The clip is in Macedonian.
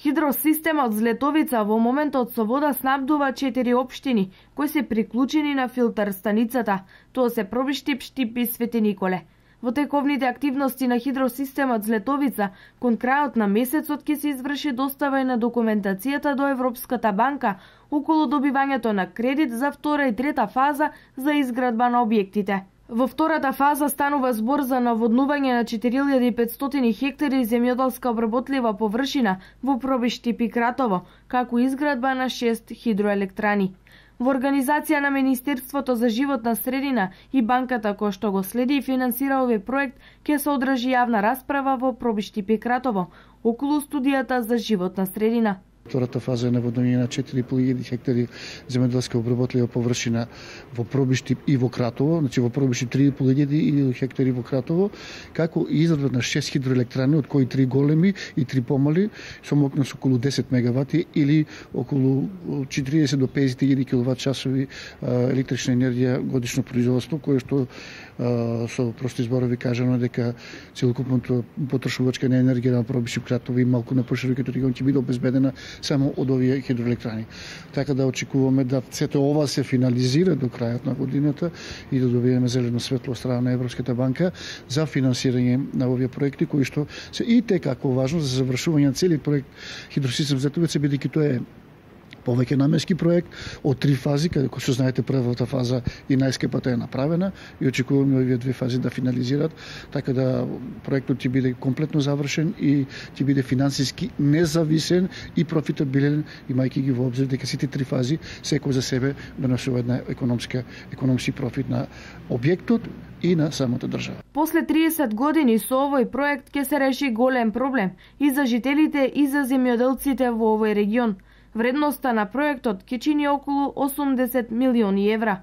Хидросистемот Злетовица во моментот со вода снабдува 4 општини кои се приклучени на филтер станицата. Тоа се Пробиштип, Штип и Свети Николе. Во тековните активности на хидросистемот Злетовица, кон крајот на месецот ќе се изврши достава и на документацијата до Европската банка околу добивањето на кредит за втора и трета фаза за изградба на објектите. Во втората фаза станува збор за наводнување на 4500 хектари земјоделска обработлива површина во Пробиштип и Кратово, како изградба на 6 хидроелектрани. Во организација на Министерството за животна средина и банката која што го следи и финансира овој проект, ќе се одржи јавна расправа во Пробиштип и Кратово околу студијата за животна средина. Втората фаза е наводнување на 4.500 хектари земјоделска обработлива површина во Пробиштип и во Кратово, значи во Пробиштип 3.500 хектари во Кратово, како и изградба на 6 хидроелектрани, од кои 3 големи и 3 помали, со мощност околу 10 мегавати или околу 40 до 50.000 киловат часови електрична енергија годишно производство, кое што со прости зборови кажано дека целокупното потрошувачка на енергија на Пробиштип, Кратово и малку на проширокиот регион ќе биде обезбедена само од овие хидроелектрани. Така да очекуваме да сето ова се финализира до крајот на годината и да добиеме зелено светло од страна на Европската банка за финансирање на овие проекти кои што се и како важно за завршување на целиот проект хидросистем Злетовица, бидејќи тоа е повеќе наменски проект од 3 фази, каде кој што знаете првата фаза и најскапата е направена и очекуваме овие 2 фази да финализират, така да проектот ќе биде комплетно завршен и ќе биде финансиски независен и профитабилен, имајќи ги во обзир дека сите 3 фази секој за себе донесува една економски профит на објектот и на самата држава. После 30 години со овој проект ќе се реши голем проблем и за жителите и за земјоделците во овој регион. Вредноста на проектот ќе чини околу 80 милиони евра.